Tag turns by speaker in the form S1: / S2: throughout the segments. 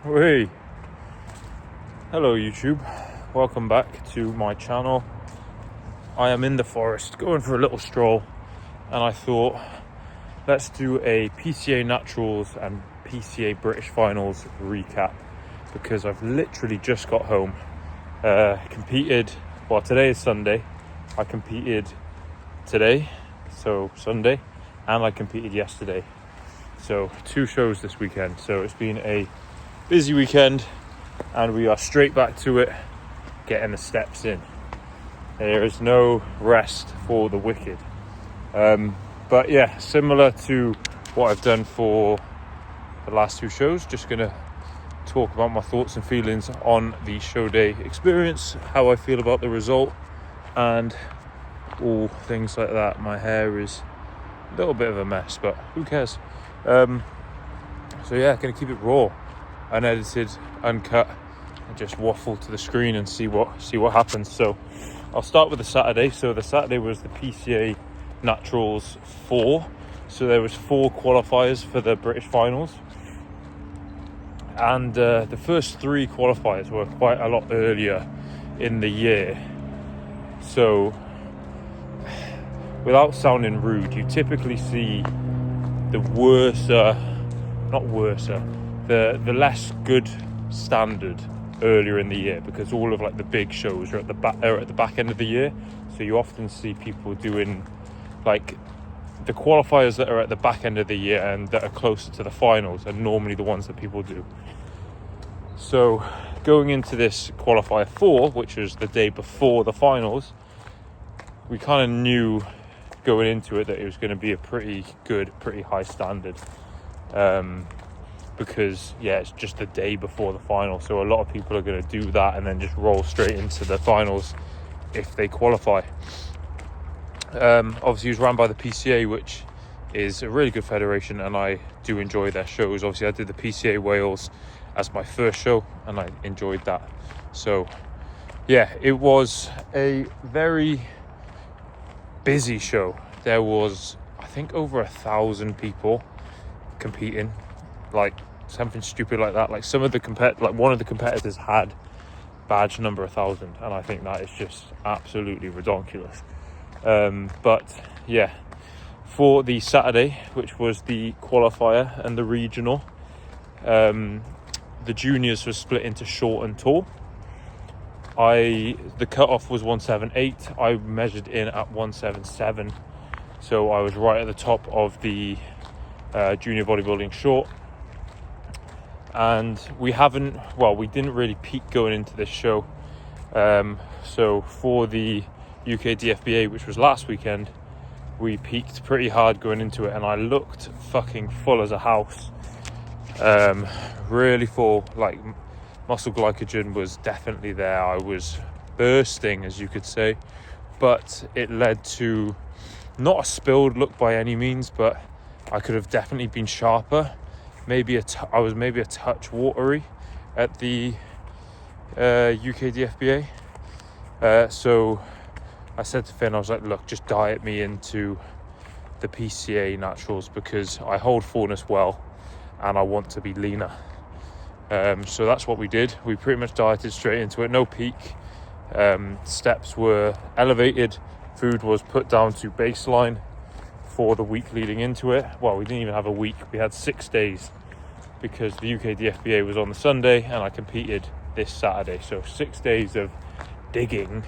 S1: Hey, hello YouTube, welcome back to my channel. I am in the forest going for a little stroll, and I thought let's do a PCA Naturals and PCA British Finals recap, because I've literally just got home. Competed, well, today is Sunday. I competed today, so Sunday, and I competed yesterday, so 2 shows this weekend. So it's been a busy weekend, and we are straight back to it, getting the steps in. There is no rest for the wicked. But yeah, similar to what I've done for the last 2 shows, just gonna talk about my thoughts and feelings on the show day experience, how I feel about the result, and all things like that. My hair is a little bit of a mess, but who cares? So yeah, gonna keep it raw, unedited, uncut, and just waffle to the screen and see what happens. So I'll start with the Saturday. So the Saturday was the PCA Naturals 4. So there was 4 qualifiers for the British Finals, and the first 3 qualifiers were quite a lot earlier in the year. So without sounding rude, you typically see the the less good standard earlier in the year, because all of like the big shows are at the back end of the year. So you often see people doing like the qualifiers that are at the back end of the year and that are closer to the finals are normally the ones that people do. So going into this qualifier 4, which was the day before the finals, we kind of knew going into it that it was going to be a pretty high standard, because it's just the day before the final, so a lot of people are going to do that and then just roll straight into the finals if they qualify. Obviously it was run by the PCA, which is a really good federation, and I do enjoy their shows. Obviously I did the PCA Wales as my first show and I enjoyed that. So yeah, it was a very busy show. There was, I think, over 1,000 people competing, like something stupid like that. Like some of the one of the competitors had badge number 1,000, and I think that is just absolutely ridiculous. But yeah, for the Saturday, which was the qualifier and the regional, the juniors were split into short and tall. The cutoff was 178. I measured in at 177, so I was right at the top of the junior bodybuilding short. And we didn't really peak going into this show. So for the UK DFBA, which was last weekend, we peaked pretty hard going into it, and I looked fucking full as a house. Really full, like muscle glycogen was definitely there. I was bursting, as you could say, but it led to not a spilled look by any means, but I could have definitely been sharper. I was maybe a touch watery at the UK DFBA. So I said to Finn, I was like, look, just diet me into the PCA Naturals, because I hold fullness well and I want to be leaner. So that's what we did. We pretty much dieted straight into it, no peak. Steps were elevated, food was put down to baseline for the week leading into it. Well, we didn't even have a week, we had 6 days, because the UK DFBA was on the Sunday and I competed this Saturday. So 6 days of digging.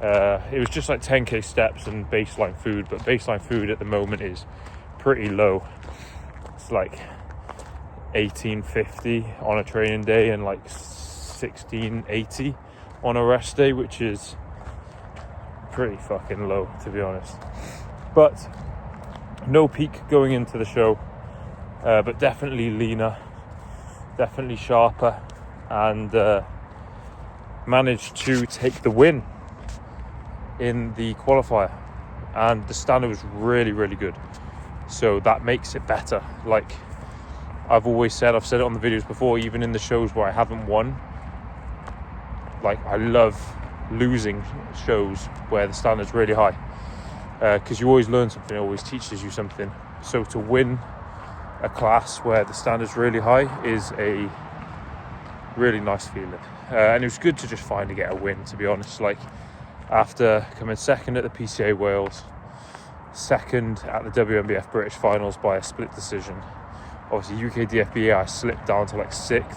S1: It was just like 10k steps and baseline food, but baseline food at the moment is pretty low. It's like 1850 on a training day and like 1680 on a rest day, which is pretty fucking low, to be honest. But no peak going into the show, but definitely leaner, definitely sharper, and managed to take the win in the qualifier. And the standard was really good, so that makes it better. Like I've said it on the videos before, even in the shows where I haven't won, like I love losing shows where the standard's really high, because you always learn something, it always teaches you something. So to win a class where the standard's really high is a Really nice feeling. And it was good to just finally get a win, to be honest. Like, after coming second at the PCA Wales, second at the WNBF British Finals by a split decision. Obviously, UK DFBA, I slipped down to like 6th,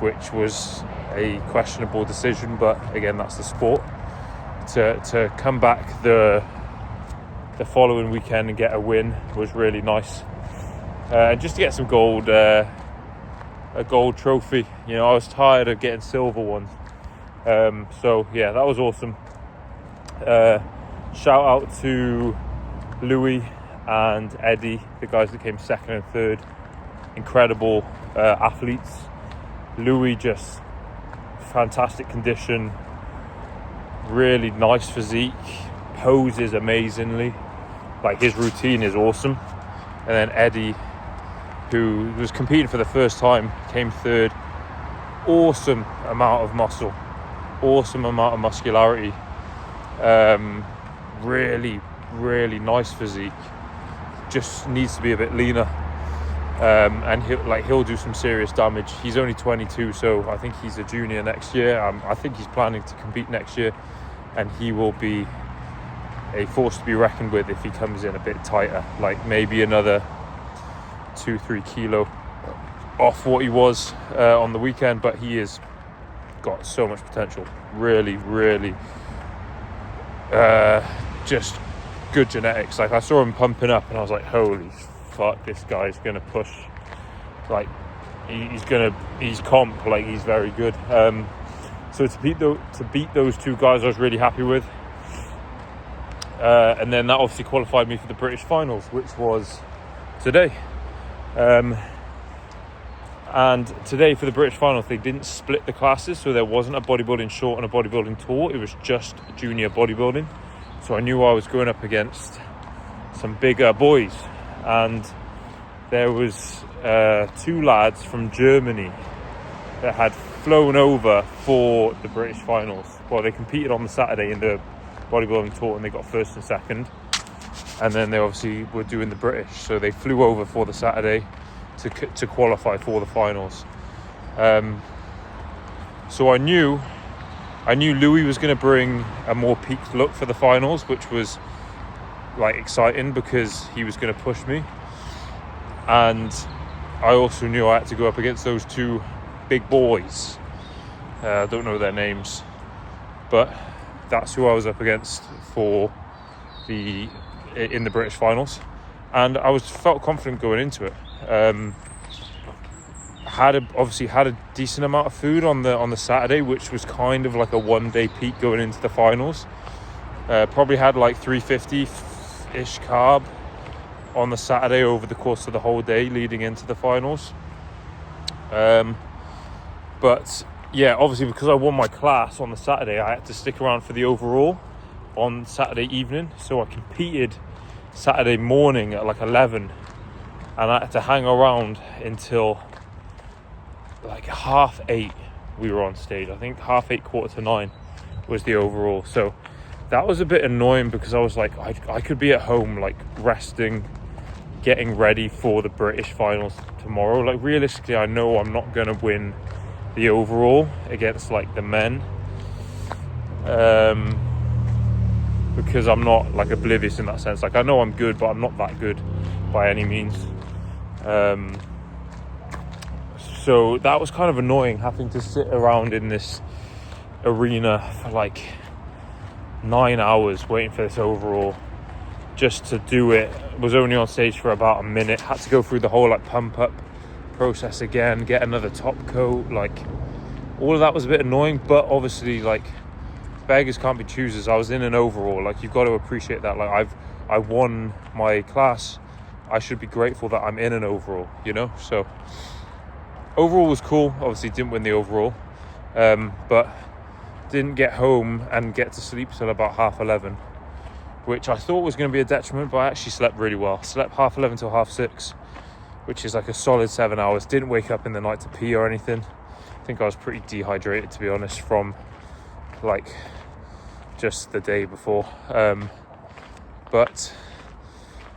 S1: which was a questionable decision, but again, that's the sport. To come back the following weekend and get a win was really nice. And just to get some gold, a gold trophy. You know, I was tired of getting silver ones. So yeah, that was awesome. Shout out to Louis and Eddie, the guys that came second and third. Incredible athletes. Louis, just fantastic condition, really nice physique, poses amazingly, like his routine is awesome. And then Eddie, who was competing for the first time, came third. Awesome amount of muscle, awesome amount of muscularity, really nice physique, just needs to be a bit leaner. And he'll do some serious damage. He's only 22, so I think he's a junior next year. I think he's planning to compete next year, and he will be a force to be reckoned with if he comes in a bit tighter, like maybe another 2-3 kilo off what he was on the weekend. But he has got so much potential. Really just good genetics. Like, I saw him pumping up and I was like, holy fuck, this guy's gonna push. Like, he's comp, like, he's very good. So to beat those two guys, I was really happy with. And then that obviously qualified me for the British Finals, which was today. And today for the British Finals, they didn't split the classes, so there wasn't a bodybuilding short and a bodybuilding tall. It was just junior bodybuilding. So I knew I was going up against some bigger boys. And there was 2 lads from Germany that had flown over for the British Finals. Well, they competed on the Saturday in the bodybuilding tour and they got first and second. And then they obviously were doing the British, so they flew over for the Saturday to qualify for the finals. So I knew Louis was going to bring a more peaked look for the finals, which was like exciting because he was going to push me. And I also knew I had to go up against those 2 big boys. I don't know their names, but that's who I was up against in the British Finals, and I felt confident going into it. Obviously had a decent amount of food on the Saturday, which was kind of like a 1-day peak going into the finals. Probably had like 350-ish carb on the Saturday over the course of the whole day leading into the finals. But yeah, obviously because I won my class on the Saturday, I had to stick around for the overall on Saturday evening. So I competed Saturday morning at like 11, and I had to hang around until like 8:30 we were on stage. I think 8:30, 8:45 was the overall. So that was a bit annoying because I was like, I could be at home like resting, getting ready for the British Finals tomorrow. Like, realistically, I know I'm not going to win the overall against like the men, because I'm not like oblivious in that sense. Like, I know I'm good, but I'm not that good by any means. So that was kind of annoying, having to sit around in this arena for like 9 hours waiting for this overall just to do it. Was only on stage for about a minute, had to go through the whole like pump up process again, get another top coat. Like, all of that was a bit annoying, but obviously, like, beggars can't be choosers. I was in an overall. Like, you've got to appreciate that. Like, I won my class, I should be grateful that I'm in an overall, you know. So overall was cool. Obviously didn't win the overall, but didn't get home and get to sleep till about 11:30, which I thought was going to be a detriment, but I actually slept really well. Slept 11:30 till 6:30, which is like a solid 7 hours. Didn't wake up in the night to pee or anything. I think I was pretty dehydrated, to be honest, from like just the day before. But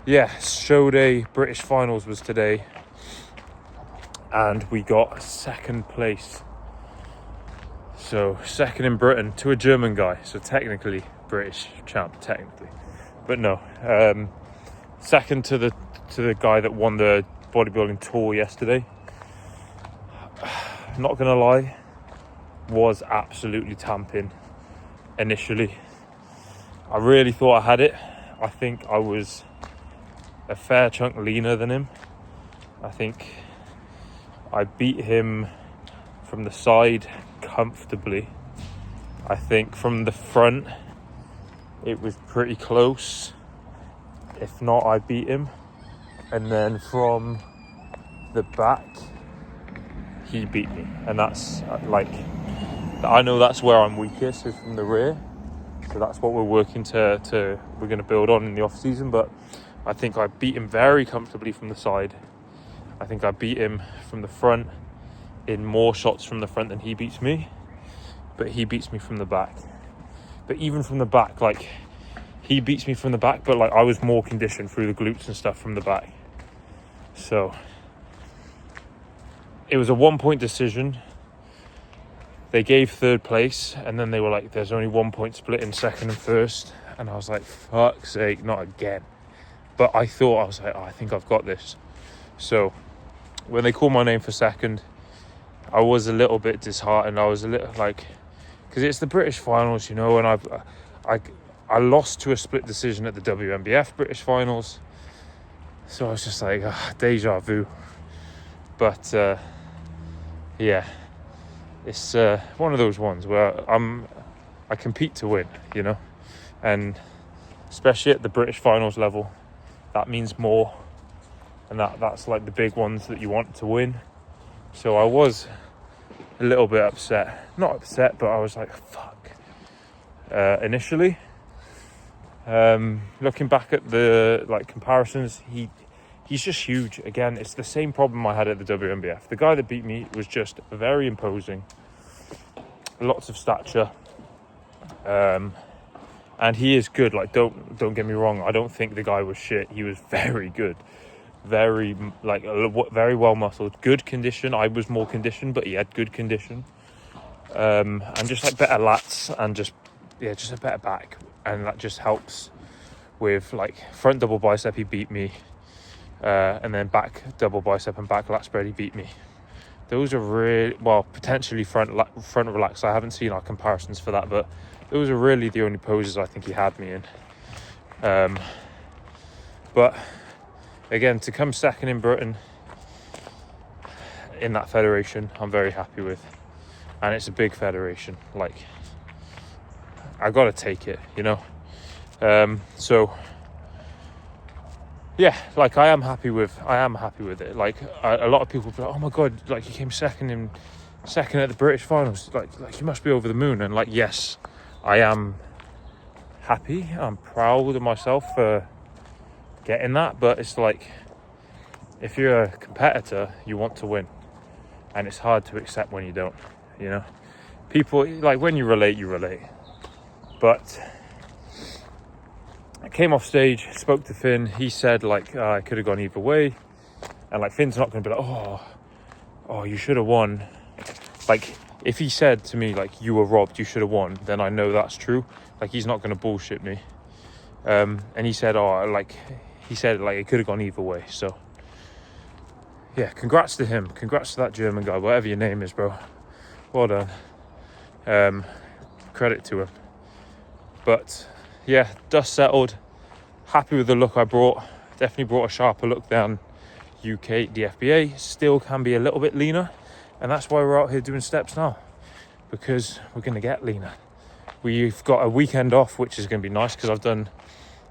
S1: yeah, show day British Finals was today, and we got second place So second in Britain to a German guy. So technically British champ, technically, but no. Second to the guy that won the bodybuilding tour yesterday. Not gonna lie, was absolutely tamping initially. I really thought I had it. I think I was a fair chunk leaner than him. I think I beat him from the side comfortably. I think from the front it was pretty close. If not, I beat him. And then from the back, he beat me. And that's I know that's where I'm weakest, is from the rear. So that's what we're working we're going to build on in the off season. But I think I beat him very comfortably from the side. I think I beat him from the front in more shots from the front than he beats me. But he beats me from the back. But even from the back, he beats me from the back, but I was more conditioned through the glutes and stuff from the back. So it was a 1-point decision. They gave third place, and then they were like, there's only 1 point split in second and first. And I was like, fuck's sake, not again. But I was like, I think I've got this. So when they called my name for second, I was a little bit disheartened. I was a little because it's the British finals, and I lost to a split decision at the WMBF British finals. So I was just like, deja vu. But yeah, it's one of those ones where I compete to win, and especially at the British finals level, that means more, and that's like the big ones that you want to win. So I was a little bit upset, not upset, but I was like, fuck, initially. Looking back at the comparisons, he's just huge. Again, it's the same problem I had at the WMBF. The guy that beat me was just very imposing, lots of stature, and he is good. Don't get me wrong, I don't think the guy was shit. He was very good, very well muscled, good condition. I was more conditioned, but he had good condition, and just better lats, and just a better back, and that just helps with front double bicep. He beat me. And then back double bicep and back lat spread, he beat me. Those are really, potentially front relax. I haven't seen our comparisons for that, but those are really the only poses I think he had me in. But again, to come second in Britain in that federation, I'm very happy with. And it's a big federation. I got to take it, So yeah, I am happy with it. A lot of people be like, oh my god, you came second at the British finals. You must be over the moon. And yes, I am happy. I'm proud of myself for getting that. But it's if you're a competitor, you want to win, and it's hard to accept when you don't. People when you relate. But I came off stage, spoke to Finn. He said I could have gone either way, and Finn's not going to be like, oh, you should have won. If he said to me you were robbed, you should have won, then I know that's true. He's not going to bullshit me. And he said, it could have gone either way. So yeah, congrats to him. Congrats to that German guy, whatever your name is, bro. Well done. Credit to him. But yeah, dust settled. Happy with the look I brought. Definitely brought a sharper look than UK DFBA. Still can be a little bit leaner, and that's why we're out here doing steps now, because we're going to get leaner. We've got a weekend off, which is going to be nice because I've done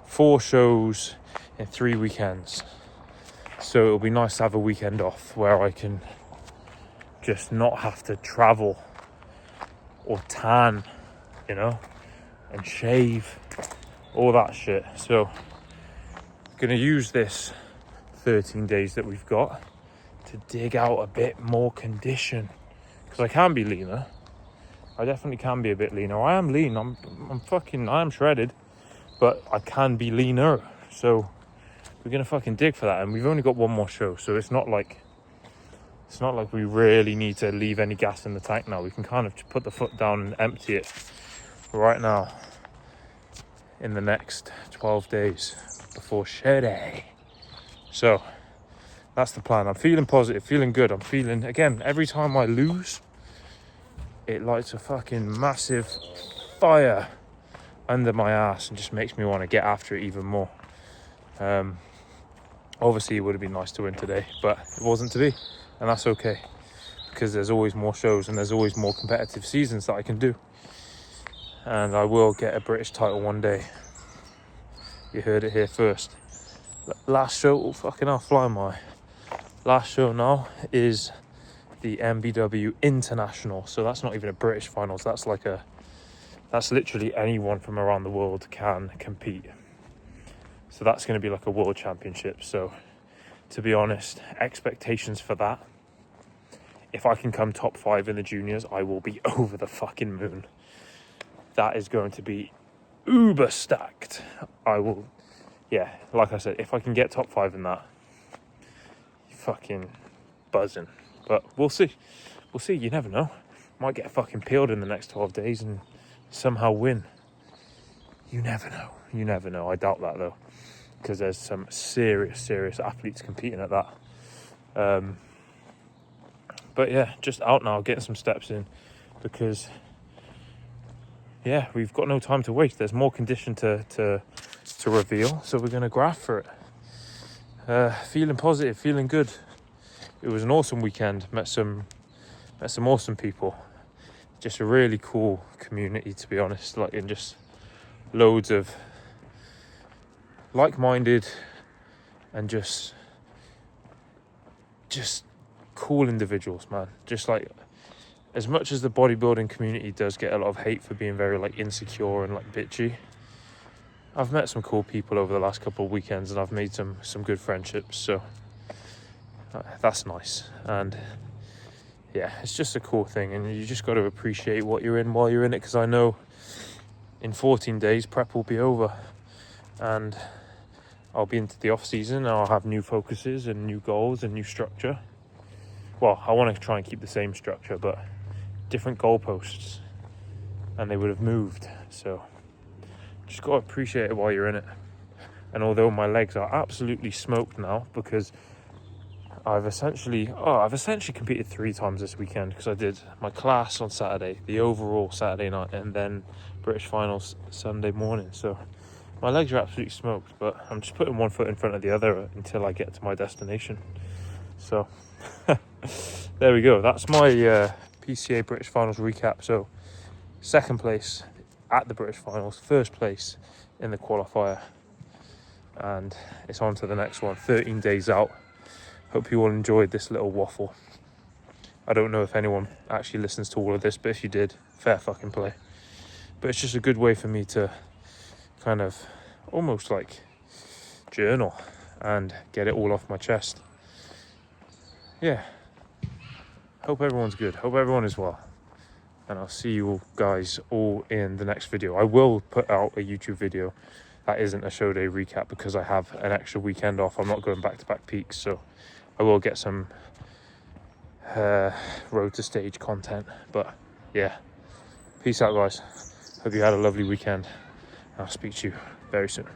S1: 4 shows in 3 weekends. So it'll be nice to have a weekend off where I can just not have to travel or tan, and shave, all that shit. So gonna use this 13 days that we've got to dig out a bit more condition, because I can be leaner. I definitely can be a bit leaner. I am lean. I am shredded, but I can be leaner. So we're gonna fucking dig for that, and we've only got 1 more show, so it's not It's not like we really need to leave any gas in the tank now. We can kind of put the foot down and empty it right now in the next 12 days before show day. So that's the plan. I'm feeling positive, feeling good. I'm feeling, again, every time I lose, it lights a fucking massive fire under my ass and just makes me want to get after it even more. Obviously it would have been nice to win today, but it wasn't to be, and that's okay, because there's always more shows and there's always more competitive seasons that I can do, and I will get a British title one day. You heard it here first. Last show, oh fucking hell, fly my. Last show now is the MBW International, so that's not even a British finals, that's literally anyone from around the world can compete. So that's going to be like a world championship. So to be honest, expectations for that, if I can come top 5 in the juniors, I will be over the fucking moon. That is going to be uber stacked. I will, yeah, like I said, if I can get top 5 in that, fucking buzzing. But we'll see. You never know. Might get fucking peeled in the next 12 days and somehow win. You never know. I doubt that though, because there's some serious athletes competing at that. But yeah, just out now, getting some steps in, because yeah, we've got no time to waste. There's more condition to reveal, so we're gonna graft for it. Feeling positive, feeling good. It was an awesome weekend. Met some awesome people. Just a really cool community, to be honest. Like, in just loads of like-minded and just cool individuals, man. Just like, as much as the bodybuilding community does get a lot of hate for being very like insecure and like bitchy, I've met some cool people over the last couple of weekends, and I've made some good friendships, so that's nice. And yeah, it's just a cool thing, and you just got to appreciate what you're in while you're in it, because I know in 14 days prep will be over and I'll be into the off season, and I'll have new focuses and new goals and new structure. Well, I want to try and keep the same structure, but different goalposts, and they would have moved. So just got to appreciate it while you're in it. And although my legs are absolutely smoked now, because I've essentially competed 3 times this weekend, because I did my class on Saturday, the overall Saturday night, and then British finals Sunday morning. So my legs are absolutely smoked, but I'm just putting one foot in front of the other until I get to my destination. So there we go. That's my PCA British finals recap. So 2nd place at the British finals, 1st place in the qualifier, and it's on to the next one, 13 days out. Hope you all enjoyed this little waffle. I don't know if anyone actually listens to all of this, but if you did, fair fucking play. But it's just a good way for me to kind of almost like journal and get it all off my chest. Yeah. Hope everyone's good. Hope everyone is well. And I'll see you guys all in the next video. I will put out a YouTube video that isn't a show day recap, because I have an extra weekend off. I'm not going back-to-back peaks, so I will get some road to stage content. But yeah, peace out, guys. Hope you had a lovely weekend. I'll speak to you very soon.